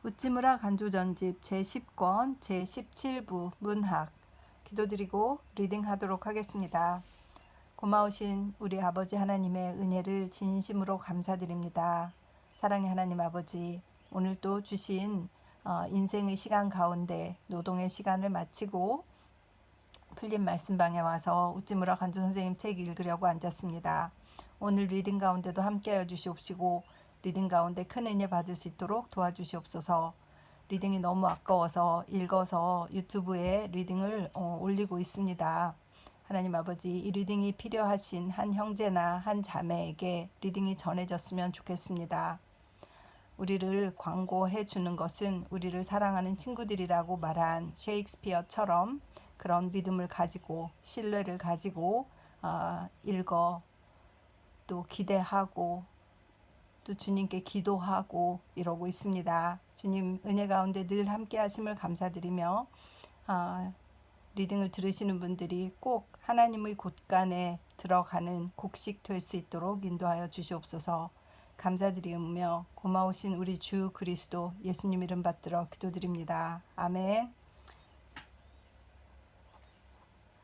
우찌무라 간조전집 제10권 제17부 문학 기도드리고 리딩하도록 하겠습니다. 고마우신 우리 아버지 하나님의 은혜를 진심으로 감사드립니다. 사랑의 하나님 아버지, 오늘 또 주신 인생의 시간 가운데 노동의 시간을 마치고 풀린 말씀방에 와서 우찌무라 간조 선생님 책 읽으려고 앉았습니다. 오늘 리딩 가운데도 함께하여 주시옵시고 리딩 가운데 큰 은혜 받을 수 있도록 도와주시옵소서. 리딩이 너무 아까워서 읽어서 유튜브에 리딩을 올리고 있습니다. 하나님 아버지, 이 리딩이 필요하신 한 형제나 한 자매에게 리딩이 전해졌으면 좋겠습니다. 우리를 광고해 주는 것은 우리를 사랑하는 친구들이라고 말한 셰익스피어처럼 그런 믿음을 가지고 신뢰를 가지고 읽어 또 기대하고 또 주님께 기도하고 이러고 있습니다. 주님 은혜 가운데 늘 함께 하심을 감사드리며 리딩을 들으시는 분들이 꼭 하나님의 곳간에 들어가는 곡식 될 수 있도록 인도하여 주시옵소서. 감사드리며 고마우신 우리 주 그리스도 예수님 이름 받들어 기도드립니다. 아멘.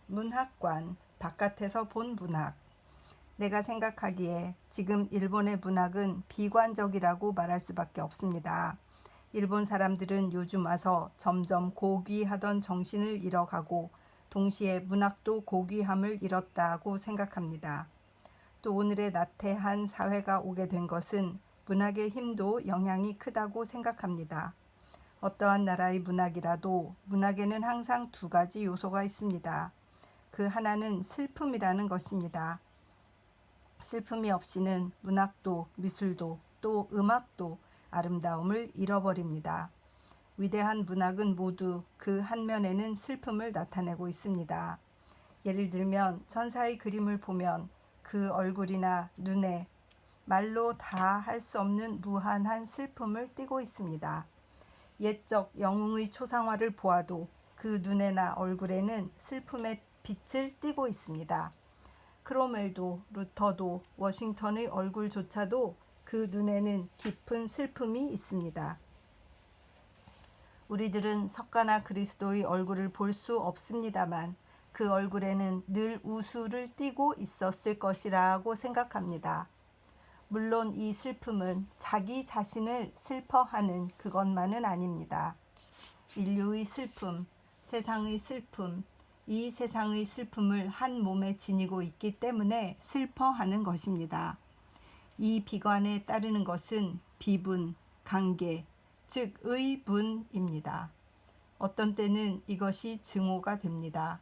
문학관, 바깥에서 본 문학. 내가 생각하기에 지금 일본의 문학은 비관적이라고 말할 수밖에 없습니다. 일본 사람들은 요즘 와서 점점 고귀하던 정신을 잃어가고 동시에 문학도 고귀함을 잃었다고 생각합니다. 또 오늘의 나태한 사회가 오게 된 것은 문학의 힘도 영향이 크다고 생각합니다. 어떠한 나라의 문학이라도 문학에는 항상 두 가지 요소가 있습니다. 그 하나는 슬픔이라는 것입니다. 슬픔이 없이는 문학도 미술도 또 음악도 아름다움을 잃어버립니다. 위대한 문학은 모두 그 한 면에는 슬픔을 나타내고 있습니다. 예를 들면 천사의 그림을 보면 그 얼굴이나 눈에 말로 다 할 수 없는 무한한 슬픔을 띠고 있습니다. 옛적 영웅의 초상화를 보아도 그 눈에나 얼굴에는 슬픔의 빛을 띠고 있습니다. 크로멜도 루터도 워싱턴의 얼굴조차도 그 눈에는 깊은 슬픔이 있습니다. 우리들은 석가나 그리스도의 얼굴을 볼 수 없습니다만 그 얼굴에는 늘 우수를 띠고 있었을 것이라고 생각합니다. 물론 이 슬픔은 자기 자신을 슬퍼하는 그것만은 아닙니다. 인류의 슬픔, 세상의 슬픔, 이 세상의 슬픔을 한 몸에 지니고 있기 때문에 슬퍼하는 것입니다. 이 비관에 따르는 것은 비분, 관계, 즉 의분입니다. 어떤 때는 이것이 증오가 됩니다.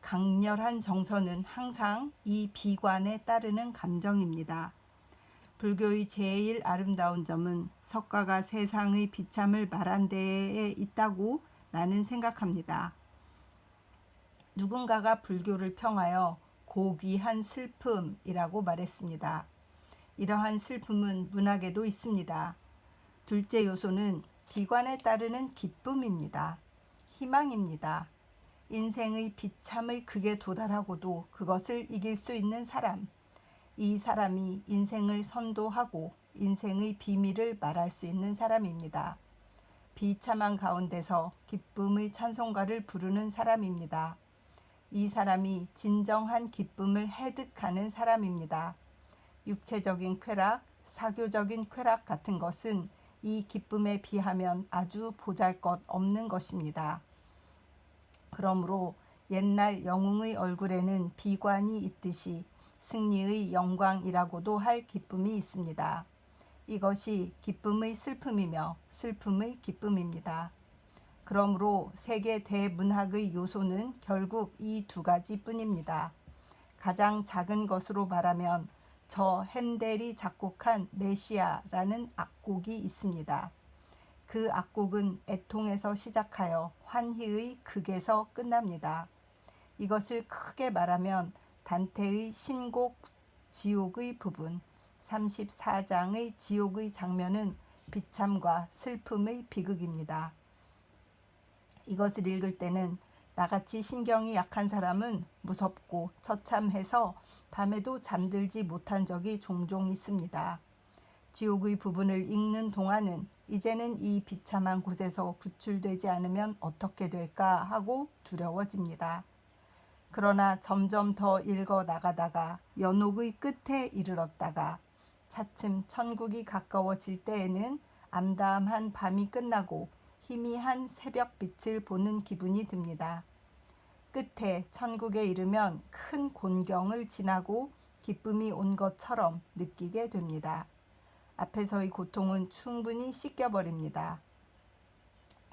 강렬한 정서는 항상 이 비관에 따르는 감정입니다. 불교의 제일 아름다운 점은 석가가 세상의 비참을 말한 데에 있다고 나는 생각합니다. 누군가가 불교를 평하여 고귀한 슬픔이라고 말했습니다. 이러한 슬픔은 문학에도 있습니다. 둘째 요소는 비관에 따르는 기쁨입니다. 희망입니다. 인생의 비참의 극에 도달하고도 그것을 이길 수 있는 사람. 이 사람이 인생을 선도하고 인생의 비밀을 말할 수 있는 사람입니다. 비참한 가운데서 기쁨의 찬송가를 부르는 사람입니다. 이 사람이 진정한 기쁨을 획득하는 사람입니다. 육체적인 쾌락, 사교적인 쾌락 같은 것은 이 기쁨에 비하면 아주 보잘것없는 것입니다. 그러므로 옛날 영웅의 얼굴에는 비관이 있듯이 승리의 영광이라고도 할 기쁨이 있습니다. 이것이 기쁨의 슬픔이며 슬픔의 기쁨입니다. 그러므로 세계 대문학의 요소는 결국 이 두 가지뿐입니다. 가장 작은 것으로 말하면 저 핸델이 작곡한 메시아라는 악곡이 있습니다. 그 악곡은 애통에서 시작하여 환희의 극에서 끝납니다. 이것을 크게 말하면 단테의 신곡 지옥의 부분 34장의 지옥의 장면은 비참과 슬픔의 비극입니다. 이것을 읽을 때는 나같이 신경이 약한 사람은 무섭고 처참해서 밤에도 잠들지 못한 적이 종종 있습니다. 지옥의 부분을 읽는 동안은 이제는 이 비참한 곳에서 구출되지 않으면 어떻게 될까 하고 두려워집니다. 그러나 점점 더 읽어 나가다가 연옥의 끝에 이르렀다가 차츰 천국이 가까워질 때에는 암담한 밤이 끝나고 희미한 새벽빛을 보는 기분이 듭니다. 끝에 천국에 이르면 큰 곤경을 지나고 기쁨이 온 것처럼 느끼게 됩니다. 앞에서의 고통은 충분히 씻겨버립니다.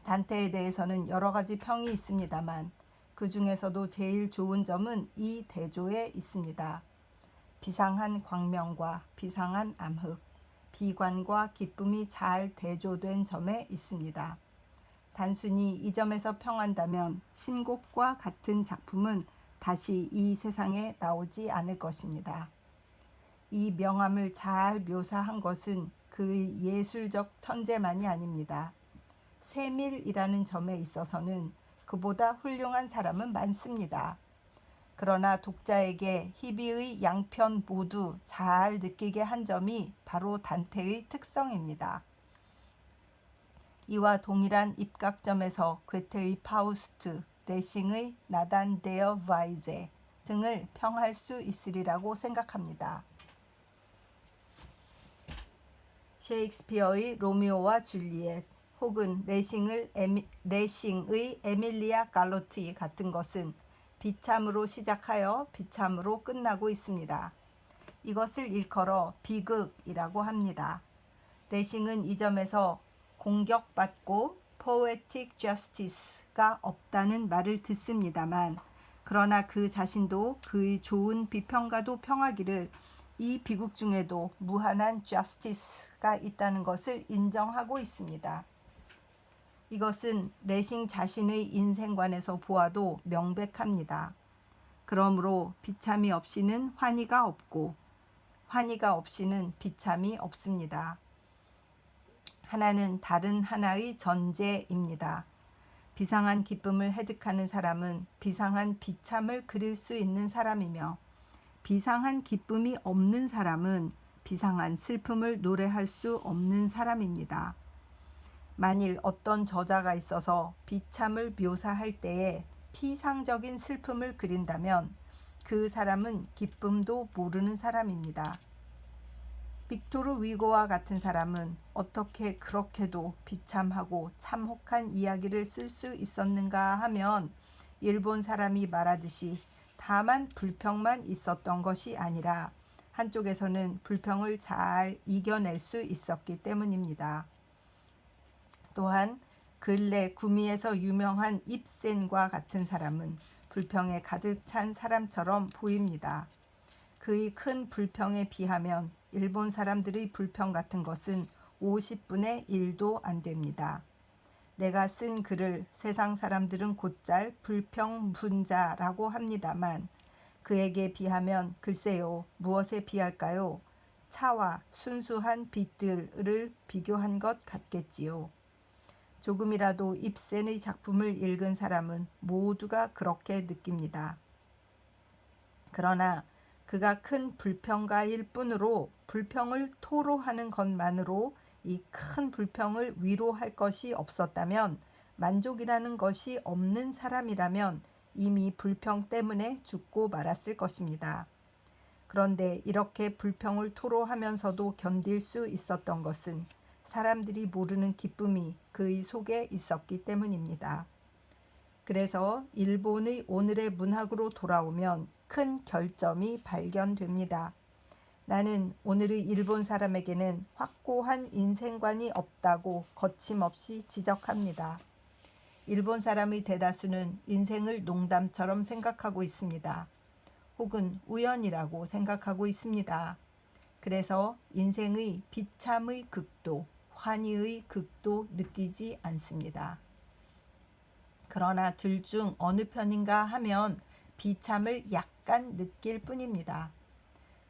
단테에 대해서는 여러 가지 평이 있습니다만 그 중에서도 제일 좋은 점은 이 대조에 있습니다. 비상한 광명과 비상한 암흑, 비관과 기쁨이 잘 대조된 점에 있습니다. 단순히 이 점에서 평한다면 신곡과 같은 작품은 다시 이 세상에 나오지 않을 것입니다. 이 명암을 잘 묘사한 것은 그의 예술적 천재만이 아닙니다. 세밀이라는 점에 있어서는 그보다 훌륭한 사람은 많습니다. 그러나 독자에게 희비의 양편 모두 잘 느끼게 한 점이 바로 단테의 특성입니다. 이와 동일한 입각점에서 괴테의 파우스트, 레싱의 나단 데어 바이제 등을 평할 수 있으리라고 생각합니다. 셰익스피어의 로미오와 줄리엣 혹은 레싱의 에밀리아 갈로티 같은 것은 비참으로 시작하여 비참으로 끝나고 있습니다. 이것을 일컬어 비극이라고 합니다. 레싱은 이 점에서 공격받고 poetic justice가 없다는 말을 듣습니다만 그러나 그 자신도 그의 좋은 비평가도 평하기를 이 비극 중에도 무한한 justice가 있다는 것을 인정하고 있습니다. 이것은 레싱 자신의 인생관에서 보아도 명백합니다. 그러므로 비참이 없이는 환희가 없고 환희가 없이는 비참이 없습니다. 하나는 다른 하나의 전제입니다. 비상한 기쁨을 해득하는 사람은 비상한 비참을 그릴 수 있는 사람이며 비상한 기쁨이 없는 사람은 비상한 슬픔을 노래할 수 없는 사람입니다. 만일 어떤 저자가 있어서 비참을 묘사할 때에 피상적인 슬픔을 그린다면 그 사람은 기쁨도 모르는 사람입니다. 빅토르 위고와 같은 사람은 어떻게 그렇게도 비참하고 참혹한 이야기를 쓸 수 있었는가 하면 일본 사람이 말하듯이 다만 불평만 있었던 것이 아니라 한쪽에서는 불평을 잘 이겨낼 수 있었기 때문입니다. 또한 근래 구미에서 유명한 입센과 같은 사람은 불평에 가득 찬 사람처럼 보입니다. 그의 큰 불평에 비하면 일본 사람들의 불평 같은 것은 50분의 1도 안 됩니다. 내가 쓴 글을 세상 사람들은 곧잘 불평분자라고 합니다만 그에게 비하면 글쎄요, 무엇에 비할까요? 차와 순수한 빛들을 비교한 것 같겠지요. 조금이라도 입센의 작품을 읽은 사람은 모두가 그렇게 느낍니다. 그러나 그가 큰 불평가일 뿐으로 불평을 토로하는 것만으로 이 큰 불평을 위로할 것이 없었다면 만족이라는 것이 없는 사람이라면 이미 불평 때문에 죽고 말았을 것입니다. 그런데 이렇게 불평을 토로하면서도 견딜 수 있었던 것은 사람들이 모르는 기쁨이 그의 속에 있었기 때문입니다. 그래서 일본의 오늘의 문학으로 돌아오면 큰 결점이 발견됩니다. 나는 오늘의 일본 사람에게는 확고한 인생관이 없다고 거침없이 지적합니다. 일본 사람의 대다수는 인생을 농담처럼 생각하고 있습니다. 혹은 우연이라고 생각하고 있습니다. 그래서 인생의 비참의 극도, 환희의 극도 느끼지 않습니다. 그러나 둘 중 어느 편인가 하면 비참을 약간 느낄 뿐입니다.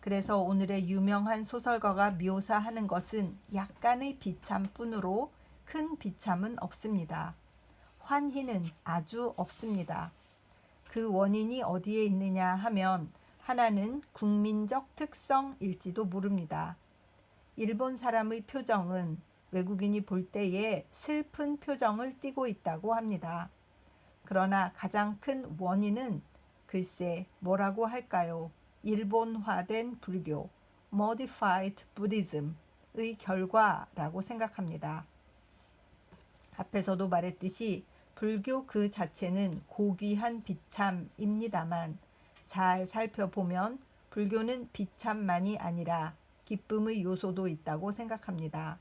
그래서 오늘의 유명한 소설가가 묘사하는 것은 약간의 비참뿐으로 큰 비참은 없습니다. 환희는 아주 없습니다. 그 원인이 어디에 있느냐 하면 하나는 국민적 특성일지도 모릅니다. 일본 사람의 표정은 외국인이 볼 때에 슬픈 표정을 띠고 있다고 합니다. 그러나 가장 큰 원인은 글쎄 뭐라고 할까요? 일본화된 불교, modified Buddhism의 결과라고 생각합니다. 앞에서도 말했듯이 불교 그 자체는 고귀한 비참입니다만 잘 살펴보면 불교는 비참만이 아니라 기쁨의 요소도 있다고 생각합니다.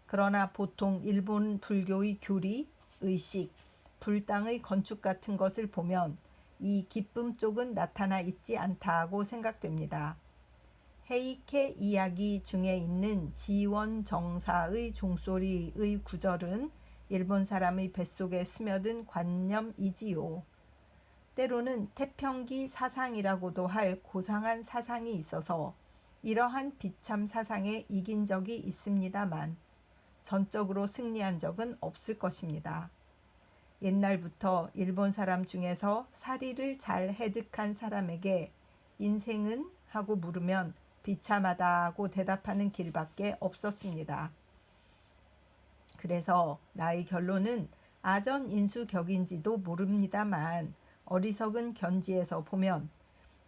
그러나 보통 일본 불교의 교리, 의식, 불당의 건축 같은 것을 보면 이 기쁨 쪽은 나타나 있지 않다고 생각됩니다. 헤이케 이야기 중에 있는 지원정사의 종소리의 구절은 일본 사람의 뱃속에 스며든 관념이지요. 때로는 태평기 사상이라고도 할 고상한 사상이 있어서 이러한 비참 사상에 이긴 적이 있습니다만 전적으로 승리한 적은 없을 것입니다. 옛날부터 일본 사람 중에서 사리를 잘 해득한 사람에게 인생은? 하고 물으면 비참하다고 대답하는 길밖에 없었습니다. 그래서 나의 결론은 아전인수격인지도 모릅니다만 어리석은 견지에서 보면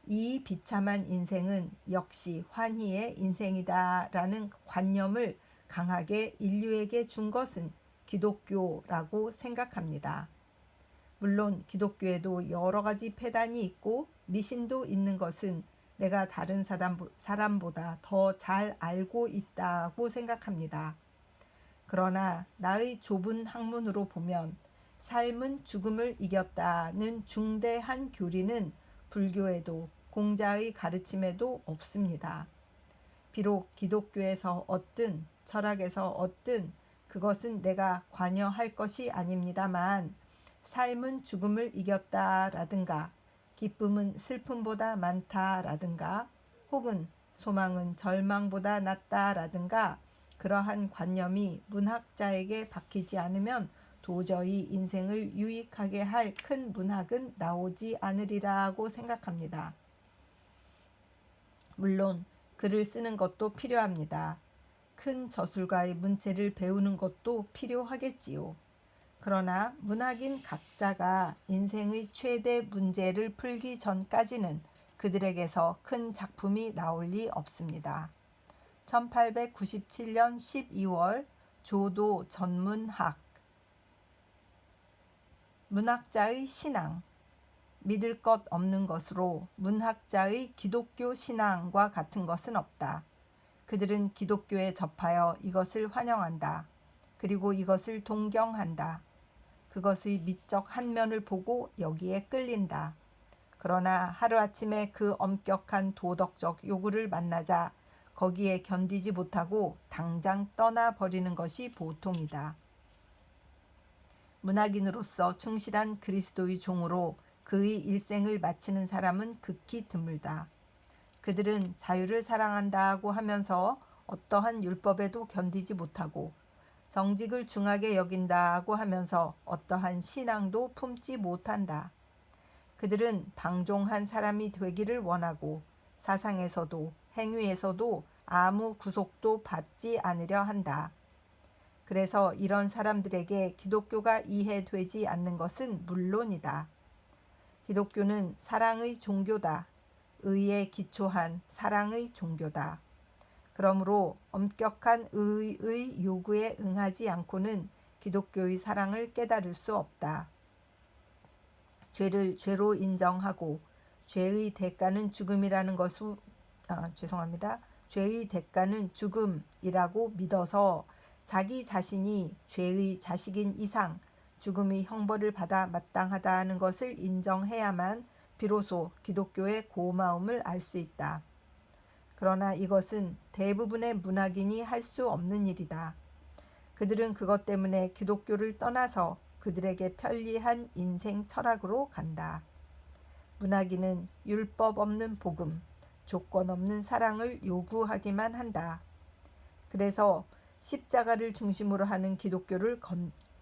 이 비참한 인생은 역시 환희의 인생이다라는 관념을 강하게 인류에게 준 것은 기독교라고 생각합니다. 물론 기독교에도 여러 가지 폐단이 있고 미신도 있는 것은 내가 다른 사람보다 더 잘 알고 있다고 생각합니다. 그러나 나의 좁은 학문으로 보면 삶은 죽음을 이겼다는 중대한 교리는 불교에도 공자의 가르침에도 없습니다. 비록 기독교에서 얻든 철학에서 얻든 그것은 내가 관여할 것이 아닙니다만 삶은 죽음을 이겼다라든가 기쁨은 슬픔보다 많다라든가 혹은 소망은 절망보다 낫다라든가 그러한 관념이 문학자에게 박히지 않으면 도저히 인생을 유익하게 할 큰 문학은 나오지 않으리라고 생각합니다. 물론 글을 쓰는 것도 필요합니다. 큰 저술가의 문체를 배우는 것도 필요하겠지요. 그러나 문학인 각자가 인생의 최대 문제를 풀기 전까지는 그들에게서 큰 작품이 나올 리 없습니다. 1897년 12월 조도 전문학 문학자의 신앙 믿을 것 없는 것으로 문학자의 기독교 신앙과 같은 것은 없다. 그들은 기독교에 접하여 이것을 환영한다. 그리고 이것을 동경한다. 그것의 미적 한 면을 보고 여기에 끌린다. 그러나 하루아침에 그 엄격한 도덕적 요구를 만나자 거기에 견디지 못하고 당장 떠나버리는 것이 보통이다. 문학인으로서 충실한 그리스도의 종으로 그의 일생을 마치는 사람은 극히 드물다. 그들은 자유를 사랑한다고 하면서 어떠한 율법에도 견디지 못하고 정직을 중하게 여긴다고 하면서 어떠한 신앙도 품지 못한다. 그들은 방종한 사람이 되기를 원하고 사상에서도 행위에서도 아무 구속도 받지 않으려 한다. 그래서 이런 사람들에게 기독교가 이해되지 않는 것은 물론이다. 기독교는 사랑의 종교다. 의에 기초한 사랑의 종교다. 그러므로 엄격한 의의 요구에 응하지 않고는 기독교의 사랑을 깨달을 수 없다. 죄를 죄로 인정하고 죄의 대가는 죽음이라는 것을 죄의 대가는 죽음이라고 믿어서 자기 자신이 죄의 자식인 이상 죽음의 형벌을 받아 마땅하다는 것을 인정해야만 비로소 기독교의 고마움을 알 수 있다. 그러나 이것은 대부분의 문학인이 할 수 없는 일이다. 그들은 그것 때문에 기독교를 떠나서 그들에게 편리한 인생 철학으로 간다. 문학인은 율법 없는 복음, 조건 없는 사랑을 요구하기만 한다. 그래서 십자가를 중심으로 하는 기독교를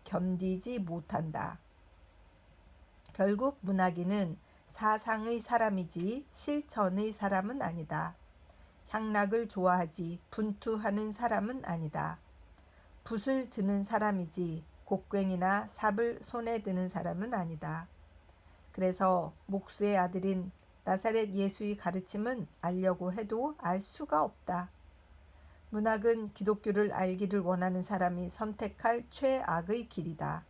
견디지 못한다. 결국 문학인은 사상의 사람이지 실천의 사람은 아니다. 향락을 좋아하지 분투하는 사람은 아니다. 붓을 드는 사람이지 곡괭이나 삽을 손에 드는 사람은 아니다. 그래서 목수의 아들인 나사렛 예수의 가르침은 알려고 해도 알 수가 없다. 문학은 기독교를 알기를 원하는 사람이 선택할 최악의 길이다.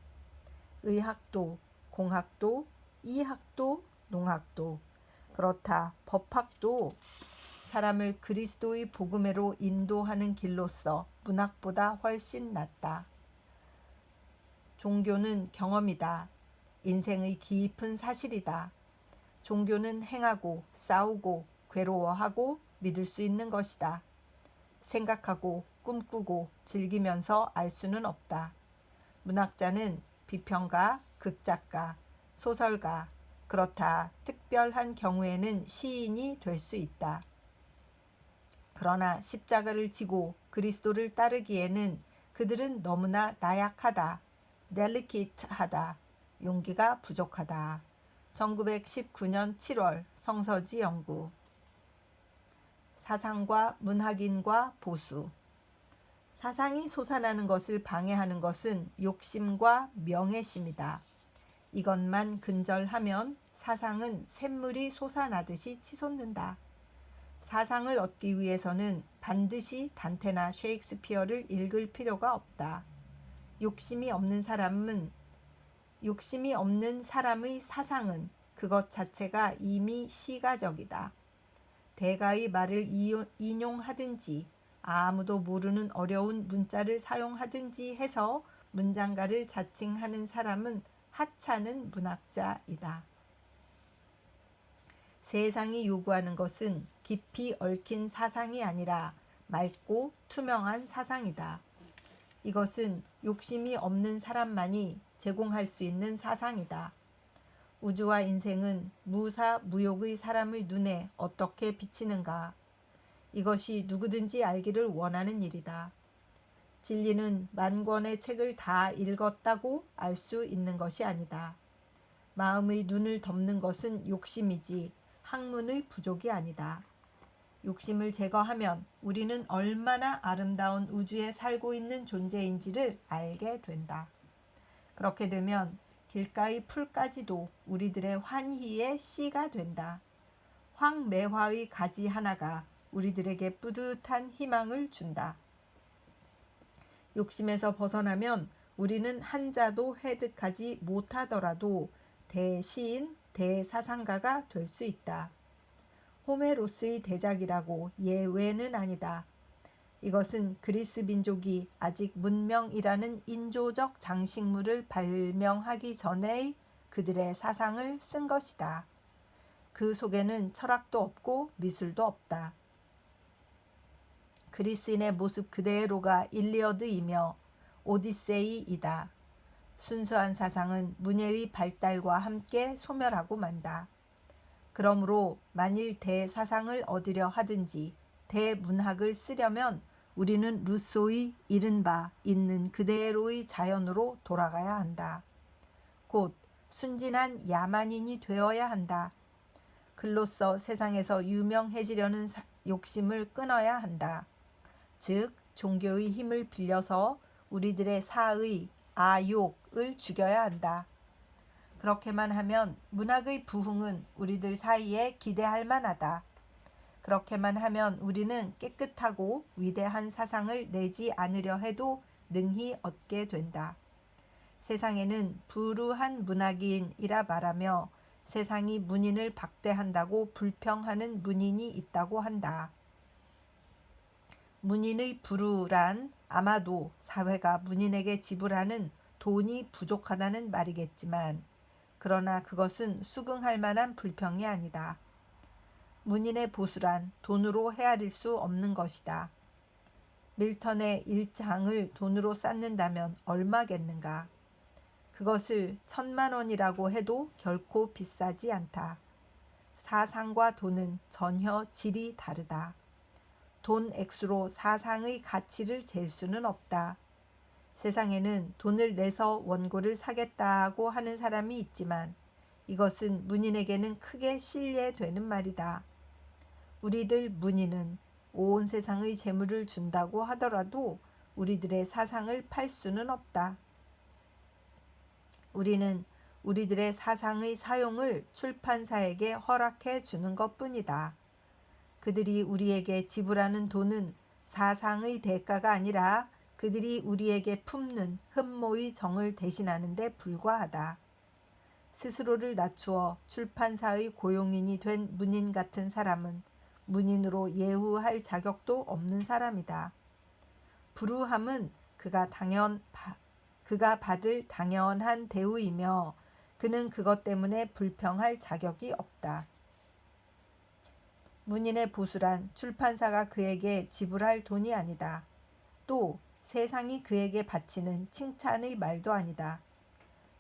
의학도, 공학도, 이학도, 농학도, 그렇다 법학도 사람을 그리스도의 복음으로 인도하는 길로서 문학보다 훨씬 낫다. 종교는 경험이다. 인생의 깊은 사실이다. 종교는 행하고 싸우고 괴로워하고 믿을 수 있는 것이다. 생각하고 꿈꾸고 즐기면서 알 수는 없다. 문학자는 비평가, 극작가, 소설가, 그렇다 특별한 경우에는 시인이 될 수 있다. 그러나 십자가를 지고 그리스도를 따르기에는 그들은 너무나 나약하다. 델리케이트하다. 용기가 부족하다. 1919년 7월 성서지 연구. 사상과 문학인과 보수. 사상이 솟아나는 것을 방해하는 것은 욕심과 명예심이다. 이것만 근절하면 사상은 샘물이 솟아나듯이 치솟는다. 사상을 얻기 위해서는 반드시 단테나 셰익스피어를 읽을 필요가 없다. 욕심이 없는 사람의 사상은 그것 자체가 이미 시가적이다. 대가의 말을 인용하든지 아무도 모르는 어려운 문자를 사용하든지 해서 문장가를 자칭하는 사람은 하찮은 문학자이다. 세상이 요구하는 것은 깊이 얽힌 사상이 아니라 맑고 투명한 사상이다. 이것은 욕심이 없는 사람만이 제공할 수 있는 사상이다. 우주와 인생은 무사무욕의 사람의 눈에 어떻게 비치는가? 이것이 누구든지 알기를 원하는 일이다. 진리는 만 권의 책을 다 읽었다고 알 수 있는 것이 아니다. 마음의 눈을 덮는 것은 욕심이지 학문의 부족이 아니다. 욕심을 제거하면 우리는 얼마나 아름다운 우주에 살고 있는 존재인지를 알게 된다. 그렇게 되면 길가의 풀까지도 우리들의 환희의 씨가 된다. 황매화의 가지 하나가 우리들에게 뿌듯한 희망을 준다. 욕심에서 벗어나면 우리는 한자도 획득하지 못하더라도 대시인, 대사상가가 될 수 있다. 호메로스의 대작이라고 예외는 아니다. 이것은 그리스 민족이 아직 문명이라는 인조적 장식물을 발명하기 전에 그들의 사상을 쓴 것이다. 그 속에는 철학도 없고 미술도 없다. 그리스인의 모습 그대로가 일리어드이며 오디세이이다. 순수한 사상은 문예의 발달과 함께 소멸하고 만다. 그러므로 만일 대사상을 얻으려 하든지 대문학을 쓰려면 우리는 루소의 이른바 있는 그대로의 자연으로 돌아가야 한다. 곧 순진한 야만인이 되어야 한다. 글로써 세상에서 유명해지려는 욕심을 끊어야 한다. 즉 종교의 힘을 빌려서 우리들의 사의, 아욕을 죽여야 한다. 그렇게만 하면 문학의 부흥은 우리들 사이에 기대할 만하다. 그렇게만 하면 우리는 깨끗하고 위대한 사상을 내지 않으려 해도 능히 얻게 된다. 세상에는 불우한 문학인이라 말하며 세상이 문인을 박대한다고 불평하는 문인이 있다고 한다. 문인의 불우란 아마도 사회가 문인에게 지불하는 돈이 부족하다는 말이겠지만 그러나 그것은 수긍할 만한 불평이 아니다. 문인의 보수란 돈으로 헤아릴 수 없는 것이다. 밀턴의 일장을 돈으로 쌓는다면 얼마겠는가? 그것을 1,000만 원이라고 해도 결코 비싸지 않다. 사상과 돈은 전혀 질이 다르다. 돈 액수로 사상의 가치를 잴 수는 없다. 세상에는 돈을 내서 원고를 사겠다고 하는 사람이 있지만 이것은 문인에게는 크게 실례되는 말이다. 우리들 문인은 온 세상의 재물을 준다고 하더라도 우리들의 사상을 팔 수는 없다. 우리는 우리들의 사상의 사용을 출판사에게 허락해 주는 것뿐이다. 그들이 우리에게 지불하는 돈은 사상의 대가가 아니라 그들이 우리에게 품는 흠모의 정을 대신하는 데 불과하다. 스스로를 낮추어 출판사의 고용인이 된 문인 같은 사람은 문인으로 예우할 자격도 없는 사람이다. 불우함은 그가 받을 당연한 대우이며 그는 그것 때문에 불평할 자격이 없다. 문인의 보수란 출판사가 그에게 지불할 돈이 아니다. 또 세상이 그에게 바치는 칭찬의 말도 아니다.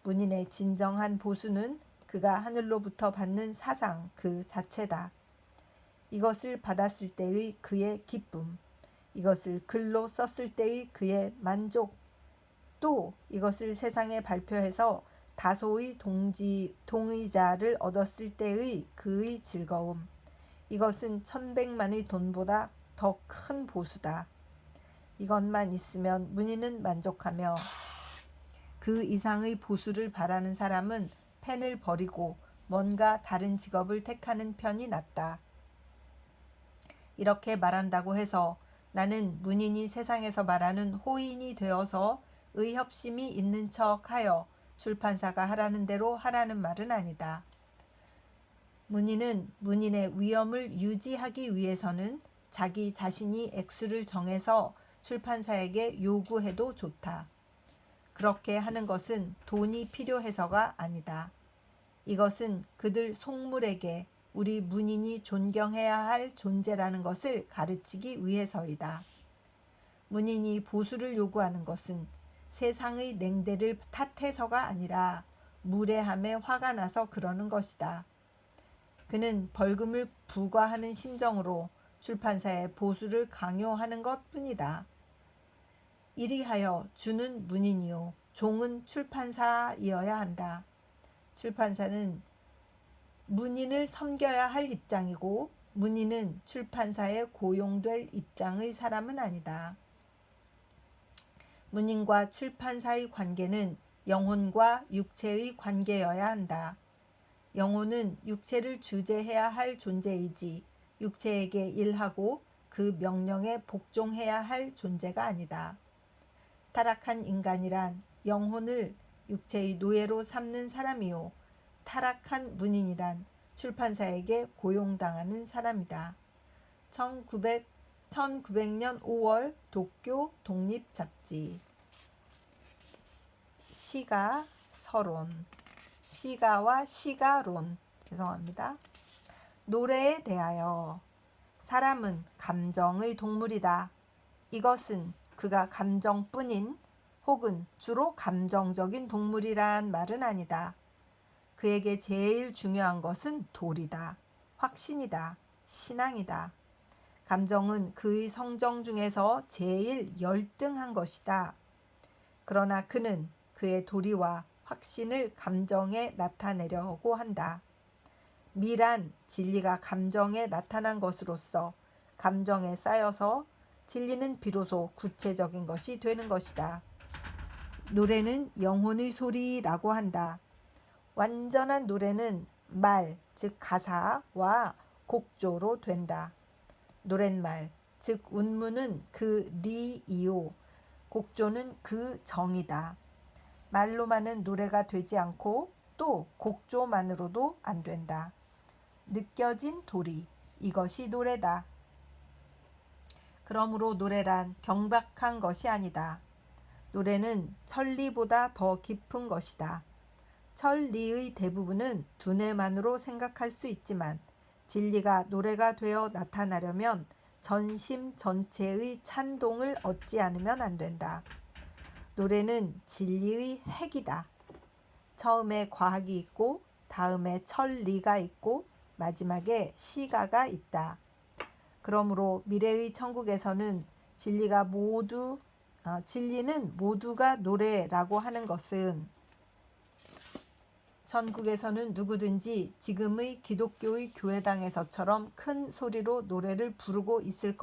문인의 진정한 보수는 그가 하늘로부터 받는 사상 그 자체다. 이것을 받았을 때의 그의 기쁨, 이것을 글로 썼을 때의 그의 만족, 또 이것을 세상에 발표해서 다소의 동의자를 얻었을 때의 그의 즐거움, 이것은 1,100만의 돈보다 더 큰 보수다. 이것만 있으면 문인은 만족하며 그 이상의 보수를 바라는 사람은 펜을 버리고 뭔가 다른 직업을 택하는 편이 낫다. 이렇게 말한다고 해서 나는 문인이 세상에서 말하는 호인이 되어서 의협심이 있는 척하여 출판사가 하라는 대로 하라는 말은 아니다. 문인은 문인의 위엄을 유지하기 위해서는 자기 자신이 액수를 정해서 출판사에게 요구해도 좋다. 그렇게 하는 것은 돈이 필요해서가 아니다. 이것은 그들 속물에게 우리 문인이 존경해야 할 존재라는 것을 가르치기 위해서이다. 문인이 보수를 요구하는 것은 세상의 냉대를 탓해서가 아니라 무례함에 화가 나서 그러는 것이다. 그는 벌금을 부과하는 심정으로 출판사에 보수를 강요하는 것뿐이다. 이리하여 주는 문인이요 종은 출판사이어야 한다. 출판사는 문인을 섬겨야 할 입장이고 문인은 출판사에 고용될 입장의 사람은 아니다. 문인과 출판사의 관계는 영혼과 육체의 관계여야 한다. 영혼은 육체를 주재해야 할 존재이지 육체에게 일하고 그 명령에 복종해야 할 존재가 아니다. 타락한 인간이란 영혼을 육체의 노예로 삼는 사람이요 타락한 문인이란 출판사에게 고용당하는 사람이다. 1900년 5월 도쿄 독립잡지. 시가 서론. 시가와 시가론. 죄송합니다. 노래에 대하여 사람은 감정의 동물이다. 이것은 그가 감정뿐인 혹은 주로 감정적인 동물이란 말은 아니다. 그에게 제일 중요한 것은 도리다. 확신이다. 신앙이다. 감정은 그의 성정 중에서 제일 열등한 것이다. 그러나 그는 그의 도리와 확신을 감정에 나타내려고 한다. 미란 진리가 감정에 나타난 것으로서 감정에 쌓여서 진리는 비로소 구체적인 것이 되는 것이다. 노래는 영혼의 소리라고 한다. 완전한 노래는 말, 즉 가사와 곡조로 된다. 노랫말, 즉 운문은 그 리이요, 곡조는 그 정이다. 말로만은 노래가 되지 않고 또 곡조만으로도 안 된다. 느껴진 도리, 이것이 노래다. 그러므로 노래란 경박한 것이 아니다. 노래는 천리보다 더 깊은 것이다. 천리의 대부분은 두뇌만으로 생각할 수 있지만 진리가 노래가 되어 나타나려면 전심 전체의 찬동을 얻지 않으면 안 된다. 노래는 진리의 핵이다. 처음에 과학이 있고 다음에 천리가 있고 마지막에 시가가 있다. 그러므로 미래의 천국에서는 진리는 모두가 노래라고 하는 것은 전국에서는 누구든지 지금의 기독교의 교회당에서처럼 큰 소리로 노래를 부르고 있을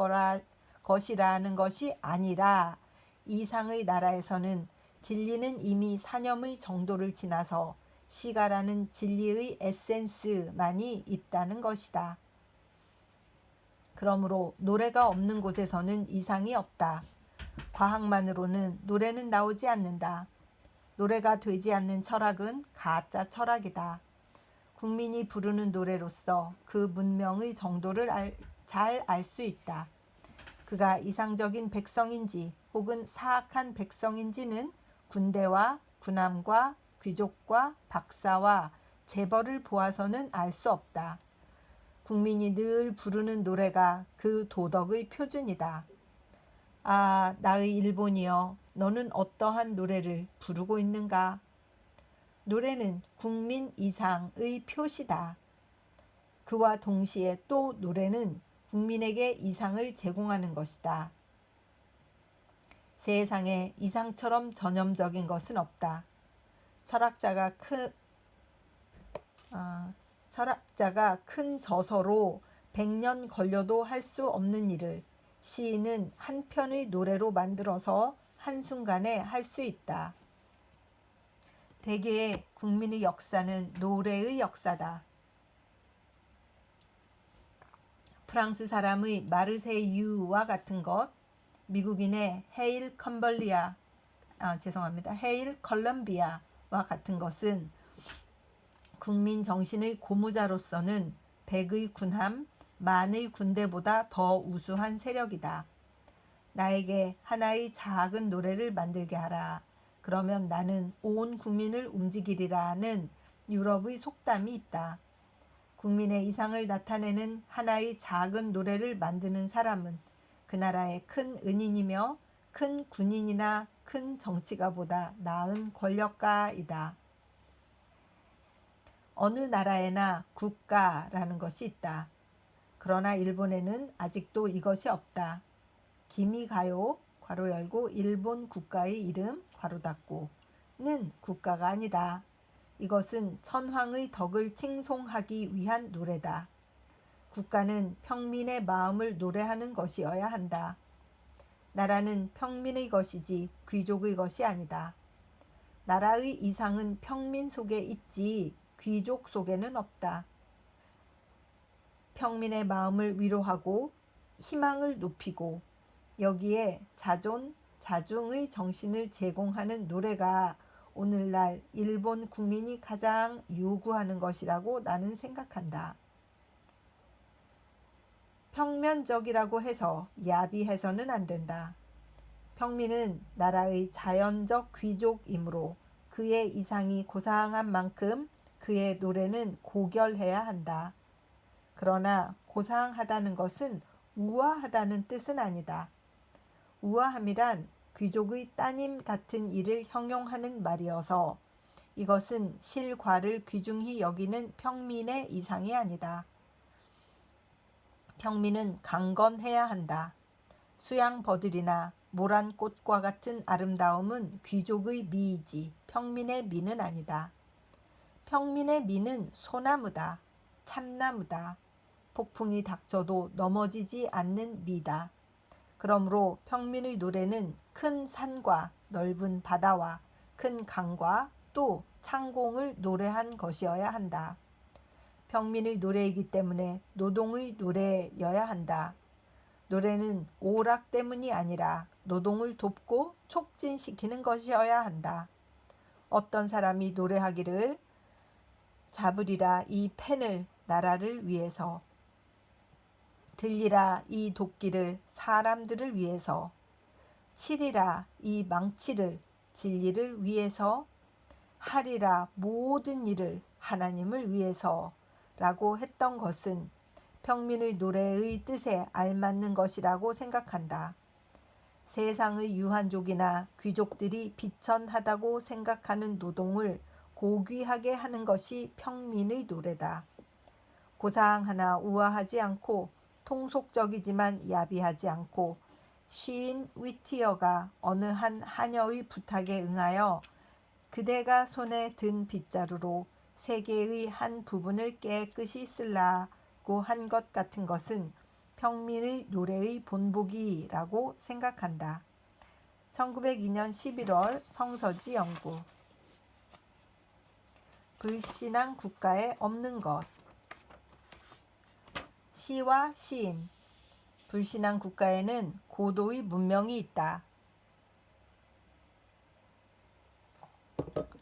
것이라는 것이 아니라 이상의 나라에서는 진리는 이미 사념의 정도를 지나서 시가라는 진리의 에센스만이 있다는 것이다. 그러므로 노래가 없는 곳에서는 이상이 없다. 과학만으로는 노래는 나오지 않는다. 노래가 되지 않는 철학은 가짜 철학이다. 국민이 부르는 노래로서 그 문명의 정도를 잘 알 수 있다. 그가 이상적인 백성인지 혹은 사악한 백성인지는 군대와 군함과 귀족과 박사와 재벌을 보아서는 알 수 없다. 국민이 늘 부르는 노래가 그 도덕의 표준이다. 아, 나의 일본이여, 너는 어떠한 노래를 부르고 있는가? 노래는 국민 이상의 표시다. 그와 동시에 또 노래는 국민에게 이상을 제공하는 것이다. 세상에 이상처럼 전염적인 것은 없다. 철학자가 큰 저서로 100년 걸려도 할 수 없는 일을 시인은 한 편의 노래로 만들어서 한순간에 할 수 있다. 대개의 국민의 역사는 노래의 역사다. 프랑스 사람의 마르세유와 같은 것, 미국인의 헤일 컬럼비아와 같은 것은 국민 정신의 고무자로서는 백의 군함, 만의 군대보다 더 우수한 세력이다. 나에게 하나의 작은 노래를 만들게 하라. 그러면 나는 온 국민을 움직이리라는 유럽의 속담이 있다. 국민의 이상을 나타내는 하나의 작은 노래를 만드는 사람은 그 나라의 큰 은인이며 큰 군인이나 큰 정치가보다 나은 권력가이다. 어느 나라에나 국가라는 것이 있다. 그러나 일본에는 아직도 이것이 없다. 기미가요 괄호 열고 일본 국가의 이름 괄호 닫고는 국가가 아니다. 이것은 천황의 덕을 칭송하기 위한 노래다. 국가는 평민의 마음을 노래하는 것이어야 한다. 나라는 평민의 것이지 귀족의 것이 아니다. 나라의 이상은 평민 속에 있지 귀족 속에는 없다. 평민의 마음을 위로하고 희망을 높이고 여기에 자중의 정신을 제공하는 노래가 오늘날 일본 국민이 가장 요구하는 것이라고 나는 생각한다. 평면적이라고 해서 야비해서는 안 된다. 평민은 나라의 자연적 귀족이므로 그의 이상이 고상한 만큼 그의 노래는 고결해야 한다. 그러나 고상하다는 것은 우아하다는 뜻은 아니다. 우아함이란 귀족의 따님 같은 일을 형용하는 말이어서 이것은 실과를 귀중히 여기는 평민의 이상이 아니다. 평민은 강건해야 한다. 수양버들이나 모란꽃과 같은 아름다움은 귀족의 미이지 평민의 미는 아니다. 평민의 미는 소나무다. 참나무다. 폭풍이 닥쳐도 넘어지지 않는 미다. 그러므로 평민의 노래는 큰 산과 넓은 바다와 큰 강과 또 창공을 노래한 것이어야 한다. 평민의 노래이기 때문에 노동의 노래여야 한다. 노래는 오락 때문이 아니라 노동을 돕고 촉진시키는 것이어야 한다. 어떤 사람이 노래하기를 잡으리라 이 펜을 나라를 위해서, 들리라 이 도끼를 사람들을 위해서, 치리라 이 망치를 진리를 위해서, 하리라 모든 일을 하나님을 위해서 라고 했던 것은 평민의 노래의 뜻에 알맞는 것이라고 생각한다. 세상의 유한족이나 귀족들이 비천하다고 생각하는 노동을 고귀하게 하는 것이 평민의 노래다. 고상하나 우아하지 않고 통속적이지만 야비하지 않고 시인 위티어가 어느 한 하녀의 부탁에 응하여 그대가 손에 든 빗자루로 세계의 한 부분을 깨끗이 쓰려고 한 것 같은 것은 평민의 노래의 본보기라고 생각한다. 1902년 11월 성서지 연구. 불신앙 국가에 없는 것. 시와 시인. 불신앙 국가에는 고도의 문명이 있다.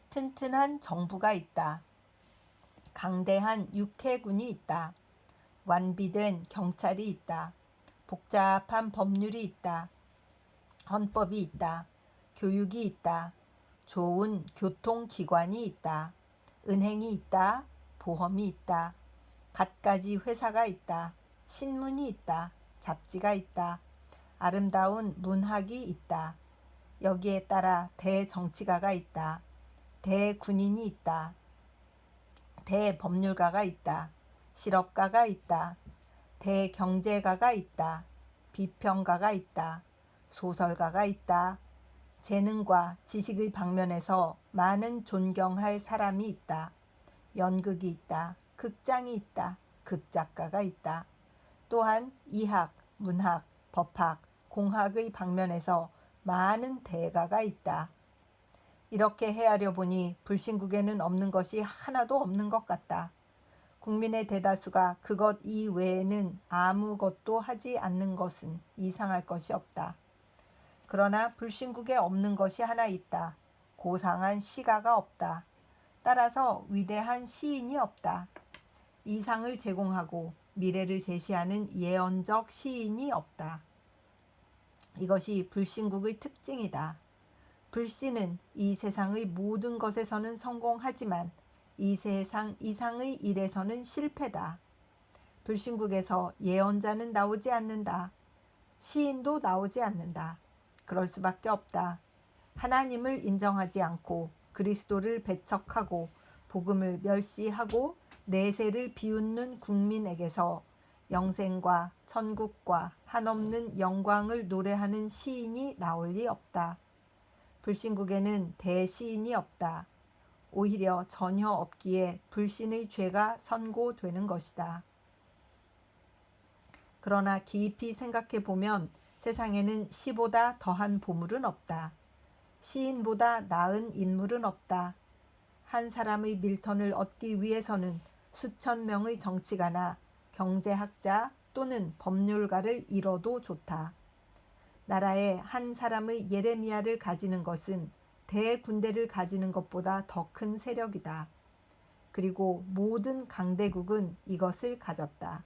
튼튼한 정부가 있다. 강대한 육해군이 있다. 완비된 경찰이 있다. 복잡한 법률이 있다. 헌법이 있다. 교육이 있다. 좋은 교통기관이 있다. 은행이 있다. 보험이 있다. 갖가지 회사가 있다. 신문이 있다. 잡지가 있다. 아름다운 문학이 있다. 여기에 따라 대정치가가 있다. 대군인이 있다. 대법률가가 있다. 실업가가 있다. 대경제가가 있다. 비평가가 있다. 소설가가 있다. 재능과 지식의 방면에서 많은 존경할 사람이 있다. 연극이 있다. 극장이 있다. 극작가가 있다. 또한 이학, 문학, 법학, 공학의 방면에서 많은 대가가 있다. 이렇게 헤아려 보니 불신국에는 없는 것이 하나도 없는 것 같다. 국민의 대다수가 그것 이외에는 아무것도 하지 않는 것은 이상할 것이 없다. 그러나 불신국에 없는 것이 하나 있다. 고상한 시가가 없다. 따라서 위대한 시인이 없다. 이상을 제공하고 미래를 제시하는 예언적 시인이 없다. 이것이 불신국의 특징이다. 불신은 이 세상의 모든 것에서는 성공하지만 이 세상 이상의 일에서는 실패다. 불신국에서 예언자는 나오지 않는다. 시인도 나오지 않는다. 그럴 수밖에 없다. 하나님을 인정하지 않고 그리스도를 배척하고 복음을 멸시하고 내세를 비웃는 국민에게서 영생과 천국과 한없는 영광을 노래하는 시인이 나올 리 없다. 불신국에는 대시인이 없다. 오히려 전혀 없기에 불신의 죄가 선고되는 것이다. 그러나 깊이 생각해 보면 세상에는 시보다 더한 보물은 없다. 시인보다 나은 인물은 없다. 한 사람의 밀턴을 얻기 위해서는 수천 명의 정치가나 경제학자 또는 법률가를 잃어도 좋다. 나라에 한 사람의 예레미야를 가지는 것은 대군대를 가지는 것보다 더 큰 세력이다. 그리고 모든 강대국은 이것을 가졌다.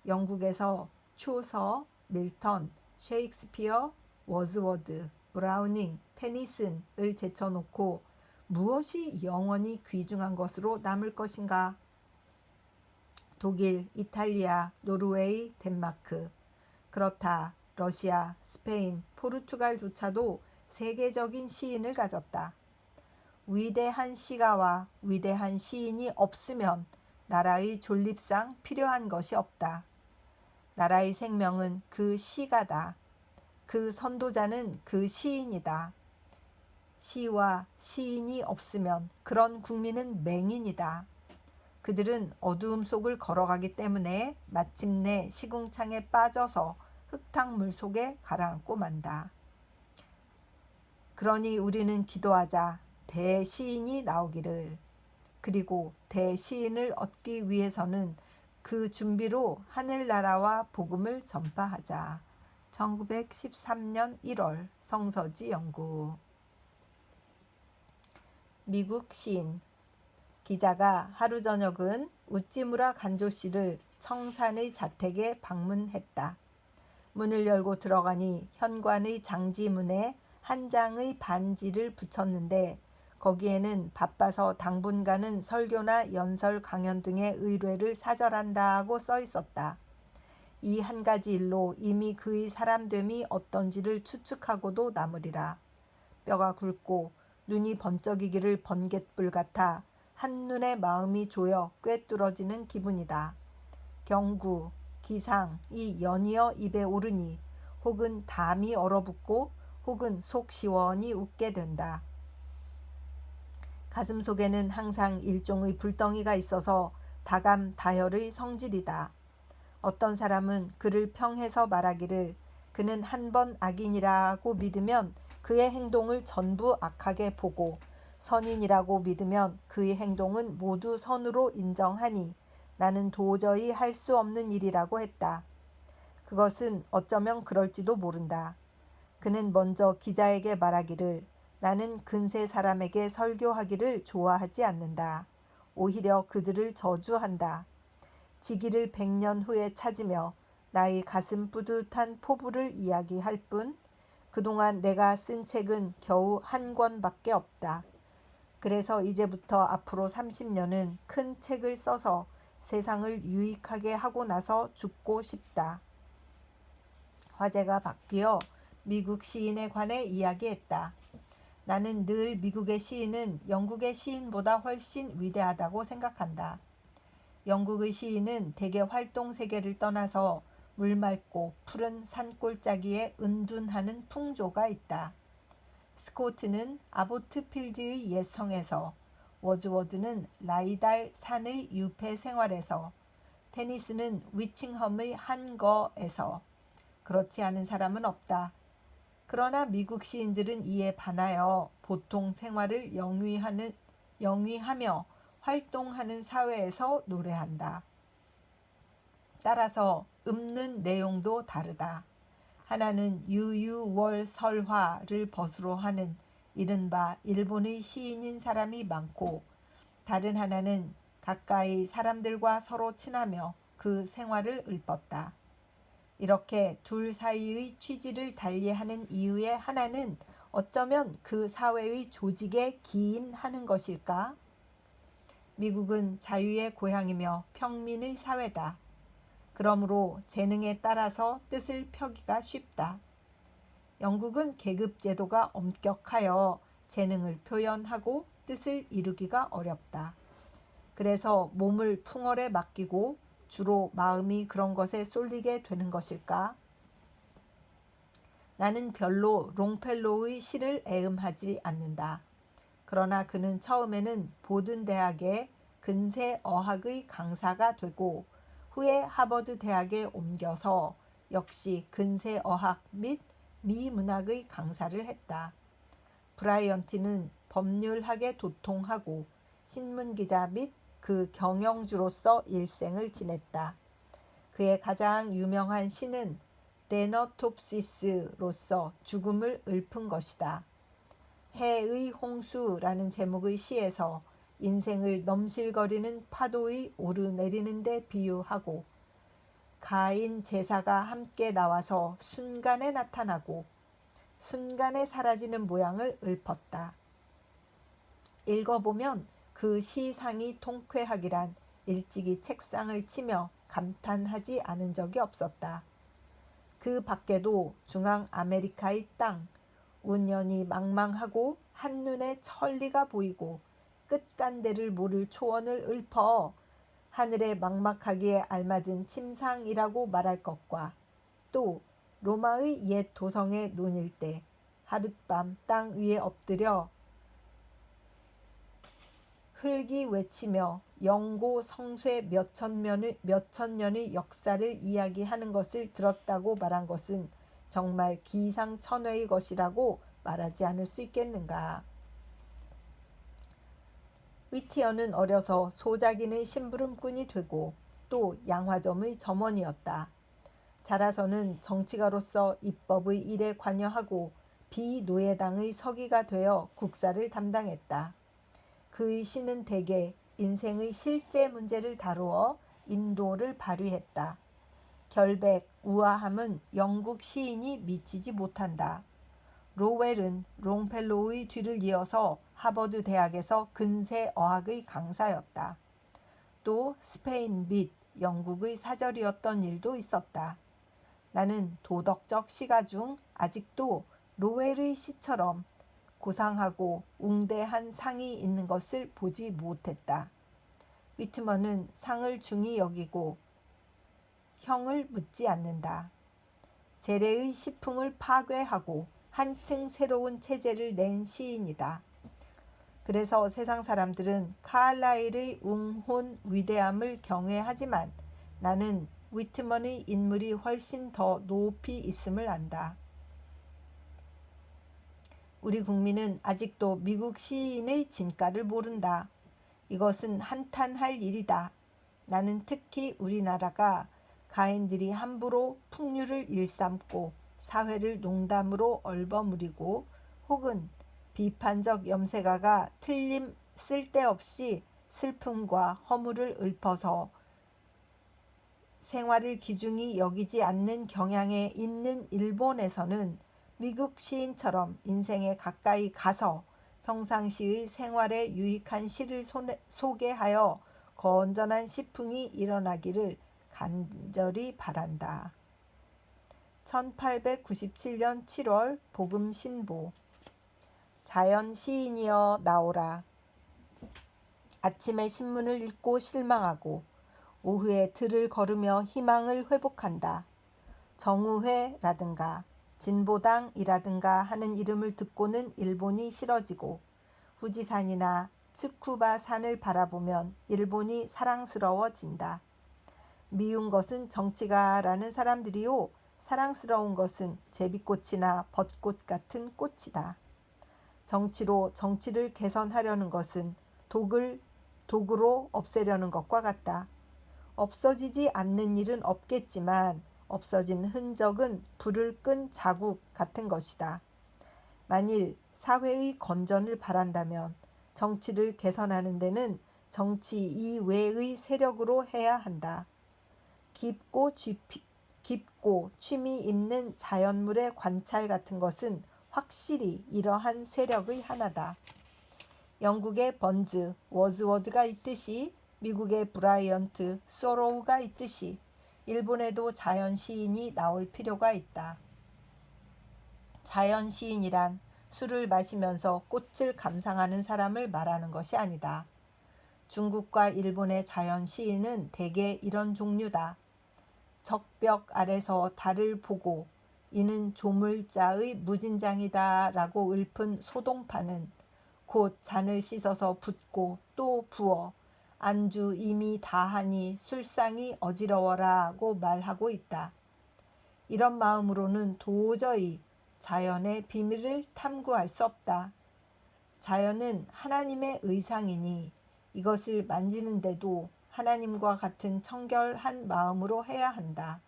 영국에서 초서, 밀턴, 셰익스피어, 워즈워드, 브라우닝, 테니슨을 제쳐놓고 무엇이 영원히 귀중한 것으로 남을 것인가? 독일, 이탈리아, 노르웨이, 덴마크. 그렇다. 러시아, 스페인, 포르투갈조차도 세계적인 시인을 가졌다. 위대한 시가와 위대한 시인이 없으면 나라의 존립상 필요한 것이 없다. 나라의 생명은 그 시가다. 그 선도자는 그 시인이다. 시와 시인이 없으면 그런 국민은 맹인이다. 그들은 어두움 속을 걸어가기 때문에 마침내 시궁창에 빠져서 흙탕물 속에 가라앉고 만다. 그러니 우리는 기도하자. 대시인이 나오기를. 그리고 대시인을 얻기 위해서는 그 준비로 하늘나라와 복음을 전파하자. 1913년 1월 성서지 연구. 미국 시인. 기자가 하루 저녁은 우찌무라 간조씨를 청산의 자택에 방문했다. 문을 열고 들어가니 현관의 장지문에 한 장의 반지를 붙였는데 거기에는 바빠서 당분간은 설교나 연설 강연 등의 의뢰를 사절한다고 써 있었다. 이 한 가지 일로 이미 그의 사람됨이 어떤지를 추측하고도 남으리라. 뼈가 굵고 눈이 번쩍이기를 번갯불 같아 한눈에 마음이 조여 꿰뚫어지는 기분이다. 경구, 기상이 연이어 입에 오르니 혹은 담이 얼어붙고 혹은 속 시원히 웃게 된다. 가슴 속에는 항상 일종의 불덩이가 있어서 다감다혈의 성질이다. 어떤 사람은 그를 평해서 말하기를 그는 한 번 악인이라고 믿으면 그의 행동을 전부 악하게 보고 선인이라고 믿으면 그의 행동은 모두 선으로 인정하니 나는 도저히 할 수 없는 일이라고 했다. 그것은 어쩌면 그럴지도 모른다. 그는 먼저 기자에게 말하기를 나는 근세 사람에게 설교하기를 좋아하지 않는다. 오히려 그들을 저주한다. 지기를 100년 후에 찾으며 나의 가슴 뿌듯한 포부를 이야기할 뿐 그동안 내가 쓴 책은 겨우 한 권밖에 없다. 그래서 이제부터 앞으로 30년은 큰 책을 써서 세상을 유익하게 하고 나서 죽고 싶다. 화제가 바뀌어 미국 시인에 관해 이야기했다. 나는 늘 미국의 시인은 영국의 시인보다 훨씬 위대하다고 생각한다. 영국의 시인은 대개 활동 세계를 떠나서 물맑고 푸른 산골짜기에 은둔하는 풍조가 있다. 스코트는 아보트필드의 옛 성에서, 워즈워드는 라이달 산의 유폐 생활에서, 테니스는 위칭엄의 한 거에서 그렇지 않은 사람은 없다. 그러나 미국 시인들은 이에 반하여 보통 생활을 영위하며 활동하는 사회에서 노래한다. 따라서 읊는 내용도 다르다. 하나는 유유월설화를 벗으로 하는 이른바 일본의 시인인 사람이 많고 다른 하나는 가까이 사람들과 서로 친하며 그 생활을 읊었다. 이렇게 둘 사이의 취지를 달리하는 이유의 하나는 어쩌면 그 사회의 조직에 기인하는 것일까? 미국은 자유의 고향이며 평민의 사회다. 그러므로 재능에 따라서 뜻을 펴기가 쉽다. 영국은 계급 제도가 엄격하여 재능을 표현하고 뜻을 이루기가 어렵다. 그래서 몸을 풍월에 맡기고 주로 마음이 그런 것에 쏠리게 되는 것일까? 나는 별로 롱펠로우의 시를 애음하지 않는다. 그러나 그는 처음에는 보든 대학의 근세 어학의 강사가 되고 후에 하버드 대학에 옮겨서 역시 근세 어학 및 미문학의 강사를 했다. 브라이언티는 법률학에 도통하고 신문기자 및 그 경영주로서 일생을 지냈다. 그의 가장 유명한 시는 데너톱시스로서 죽음을 읊은 것이다. 해의 홍수라는 제목의 시에서 인생을 넘실거리는 파도의 오르내리는 데 비유하고 가인 제사가 함께 나와서 순간에 나타나고 순간에 사라지는 모양을 읊었다. 읽어보면 그 시상이 통쾌하기란 일찍이 책상을 치며 감탄하지 않은 적이 없었다. 그 밖에도 중앙 아메리카의 땅, 운연히 망망하고 한눈에 천리가 보이고 끝간데를 모를 초원을 읊어 하늘에 막막하기에 알맞은 침상이라고 말할 것과 또 로마의 옛 도성에 논일 때 하룻밤 땅 위에 엎드려 흙이 외치며 영고 성쇠 몇천 년의 역사를 이야기하는 것을 들었다고 말한 것은 정말 기상천외의 것이라고 말하지 않을 수 있겠는가. 위티어는 어려서 소작인의 심부름꾼이 되고 또 양화점의 점원이었다. 자라서는 정치가로서 입법의 일에 관여하고 비노예당의 서기가 되어 국사를 담당했다. 그의 시는 대개 인생의 실제 문제를 다루어 인도를 발휘했다. 결백, 우아함은 영국 시인이 미치지 못한다. 로웰은 롱펠로우의 뒤를 이어서 하버드 대학에서 근세 어학의 강사였다. 또 스페인 및 영국의 사절이었던 일도 있었다. 나는 도덕적 시가 중 아직도 로웰의 시처럼 고상하고 웅대한 상이 있는 것을 보지 못했다. 위트먼은 상을 중히 여기고 형을 묻지 않는다. 제례의 시풍을 파괴하고 한층 새로운 체제를 낸 시인이다. 그래서 세상 사람들은 카알라일의 웅혼 위대함을 경외하지만 나는 위트먼의 인물이 훨씬 더 높이 있음을 안다. 우리 국민은 아직도 미국 시인의 진가를 모른다. 이것은 한탄할 일이다. 나는 특히 우리나라가 가인들이 함부로 풍류를 일삼고 사회를 농담으로 얼버무리고 혹은 비판적 염세가가 틀림 쓸데없이 슬픔과 허물을 읊어서 생활을 귀중히 여기지 않는 경향에 있는 일본에서는 미국 시인처럼 인생에 가까이 가서 평상시의 생활에 유익한 시를 소개하여 건전한 시풍이 일어나기를 간절히 바란다. 1897년 7월 복음신보. 자연 시인이여 나오라. 아침에 신문을 읽고 실망하고 오후에 들을 걸으며 희망을 회복한다. 정우회라든가 진보당이라든가 하는 이름을 듣고는 일본이 싫어지고 후지산이나 츠쿠바 산을 바라보면 일본이 사랑스러워진다. 미운 것은 정치가라는 사람들이요, 사랑스러운 것은 제비꽃이나 벚꽃 같은 꽃이다. 정치로 정치를 개선하려는 것은 도구로 없애려는 것과 같다. 없어지지 않는 일은 없겠지만 없어진 흔적은 불을 끈 자국 같은 것이다. 만일 사회의 건전을 바란다면 정치를 개선하는 데는 정치 이외의 세력으로 해야 한다. 깊고 취미 있는 자연물의 관찰 같은 것은 확실히 이러한 세력의 하나다. 영국의 번즈, 워즈워드가 있듯이 미국의 브라이언트, 소로우가 있듯이 일본에도 자연 시인이 나올 필요가 있다. 자연 시인이란 술을 마시면서 꽃을 감상하는 사람을 말하는 것이 아니다. 중국과 일본의 자연 시인은 대개 이런 종류다. 적벽 아래서 달을 보고 이는 조물자의 무진장이다 라고 읊은 소동파는 곧 잔을 씻어서 붓고 또 부어 안주 이미 다하니 술상이 어지러워라고 말하고 있다. 이런 마음으로는 도저히 자연의 비밀을 탐구할 수 없다. 자연은 하나님의 의상이니 이것을 만지는데도 하나님과 같은 청결한 마음으로 해야 한다.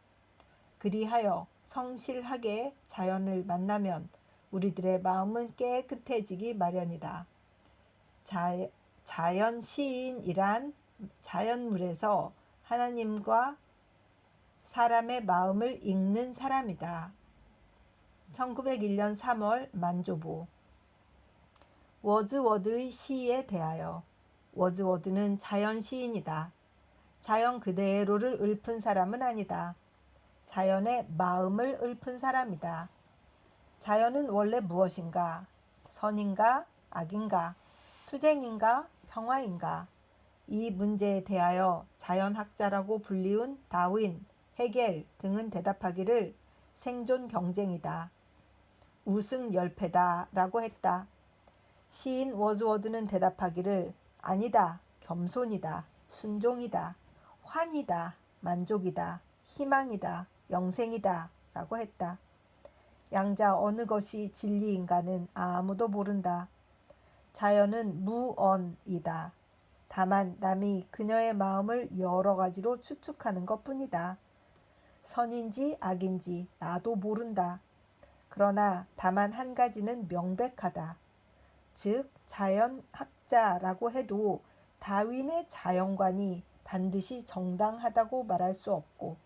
그리하여 성실하게 자연을 만나면 우리들의 마음은 깨끗해지기 마련이다. 자연 시인이란 자연물에서 하나님과 사람의 마음을 읽는 사람이다. 1901년 3월 만조보. 워즈워드의 시에 대하여. 워즈워드는 자연 시인이다. 자연 그대로를 읊은 사람은 아니다. 자연의 마음을 읊은 사람이다. 자연은 원래 무엇인가? 선인가? 악인가? 투쟁인가? 평화인가? 이 문제에 대하여 자연학자라고 불리운 다윈, 헤겔 등은 대답하기를 생존 경쟁이다. 우승열패다 라고 했다. 시인 워즈워드는 대답하기를 아니다, 겸손이다, 순종이다, 환이다, 만족이다, 희망이다, 영생이다 라고 했다. 양자 어느 것이 진리인가는 아무도 모른다. 자연은 무언이다. 다만 남이 그녀의 마음을 여러 가지로 추측하는 것뿐이다. 선인지 악인지 나도 모른다. 그러나 다만 한 가지는 명백하다. 즉 자연학자라고 해도 다윈의 자연관이 반드시 정당하다고 말할 수 없고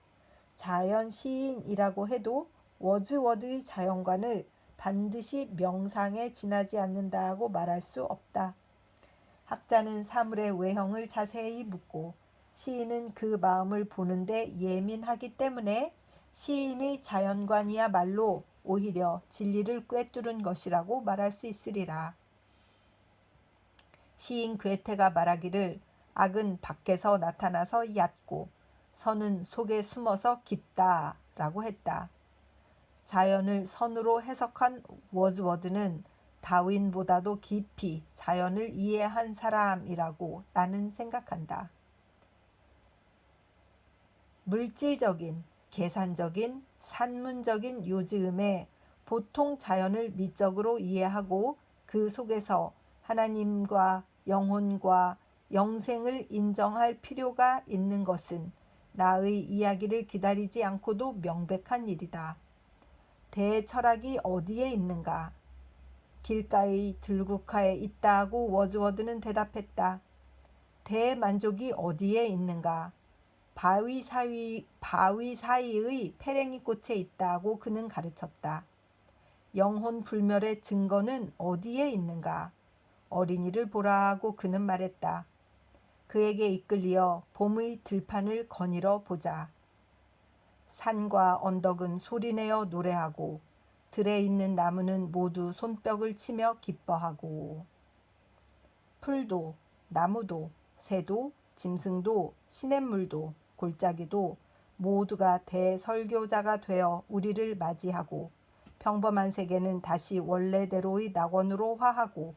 자연시인이라고 해도 워즈워드의 자연관을 반드시 명상에 지나지 않는다고 말할 수 없다. 학자는 사물의 외형을 자세히 묻고 시인은 그 마음을 보는데 예민하기 때문에 시인의 자연관이야말로 오히려 진리를 꿰뚫은 것이라고 말할 수 있으리라. 시인 괴테가 말하기를 악은 밖에서 나타나서 얕고 선은 속에 숨어서 깊다 라고 했다. 자연을 선으로 해석한 워즈워드는 다윈보다도 깊이 자연을 이해한 사람이라고 나는 생각한다. 물질적인, 계산적인, 산문적인 요즘에 보통 자연을 미적으로 이해하고 그 속에서 하나님과 영혼과 영생을 인정할 필요가 있는 것은 나의 이야기를 기다리지 않고도 명백한 일이다. 대철학이 어디에 있는가? 길가의 들국화에 있다고 워즈워드는 대답했다. 대만족이 어디에 있는가? 바위 사이의 페랭이 꽃에 있다고 그는 가르쳤다. 영혼 불멸의 증거는 어디에 있는가? 어린이를 보라고 그는 말했다. 그에게 이끌리어 봄의 들판을 거닐어 보자. 산과 언덕은 소리내어 노래하고 들에 있는 나무는 모두 손뼉을 치며 기뻐하고 풀도 나무도 새도 짐승도 시냇물도 골짜기도 모두가 대설교자가 되어 우리를 맞이하고 평범한 세계는 다시 원래대로의 낙원으로 화하고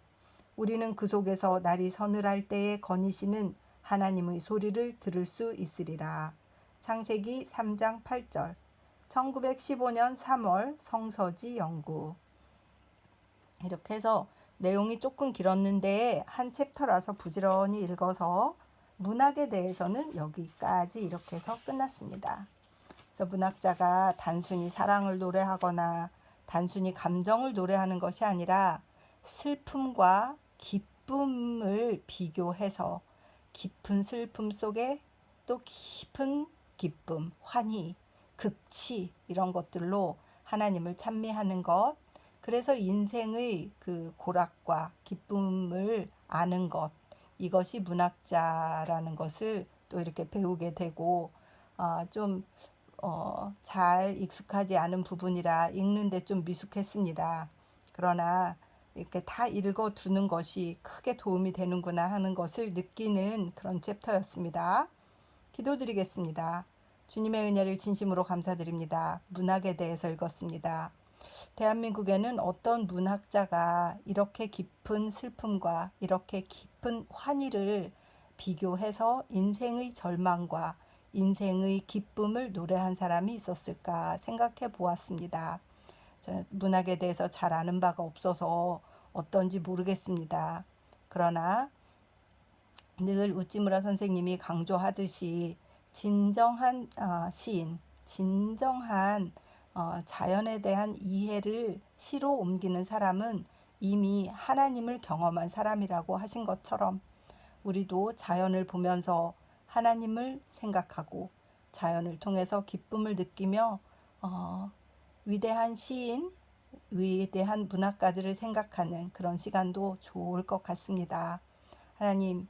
우리는 그 속에서 날이 서늘할 때에 거니시는 하나님의 소리를 들을 수 있으리라. 창세기 3장 8절 1915년 3월 성서지 연구. 이렇게 해서 내용이 조금 길었는데 한 챕터라서 부지런히 읽어서 문학에 대해서는 여기까지 이렇게 해서 끝났습니다. 그래서 문학자가 단순히 사랑을 노래하거나 단순히 감정을 노래하는 것이 아니라 슬픔과 기쁨을 비교해서 깊은 슬픔 속에 또 깊은 기쁨, 환희, 극치 이런 것들로 하나님을 찬미하는 것, 그래서 인생의 그 고락과 기쁨을 아는 것, 이것이 문학자라는 것을 또 이렇게 배우게 되고 좀 잘 익숙하지 않은 부분이라 읽는데 좀 미숙했습니다. 그러나 이렇게 다 읽어두는 것이 크게 도움이 되는구나 하는 것을 느끼는 그런 챕터였습니다. 기도드리겠습니다. 주님의 은혜를 진심으로 감사드립니다. 문학에 대해서 읽었습니다. 대한민국에는 어떤 문학자가 이렇게 깊은 슬픔과 이렇게 깊은 환희를 비교해서 인생의 절망과 인생의 기쁨을 노래한 사람이 있었을까 생각해 보았습니다. 문학에 대해서 잘 아는 바가 없어서 어떤지 모르겠습니다. 그러나 늘 우찌무라 선생님이 강조하듯이 진정한 시인, 진정한 자연에 대한 이해를 시로 옮기는 사람은 이미 하나님을 경험한 사람이라고 하신 것처럼 우리도 자연을 보면서 하나님을 생각하고 자연을 통해서 기쁨을 느끼며 위대한 시인, 위대한 문학가들을 생각하는 그런 시간도 좋을 것 같습니다. 하나님,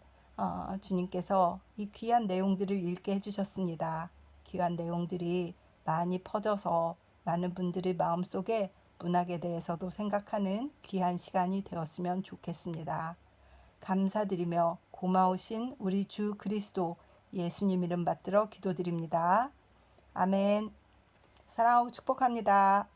주님께서 이 귀한 내용들을 읽게 해주셨습니다. 귀한 내용들이 많이 퍼져서 많은 분들의 마음속에 문학에 대해서도 생각하는 귀한 시간이 되었으면 좋겠습니다. 감사드리며 고마우신 우리 주 그리스도 예수님 이름 받들어 기도드립니다. 아멘. 사랑하고 축복합니다.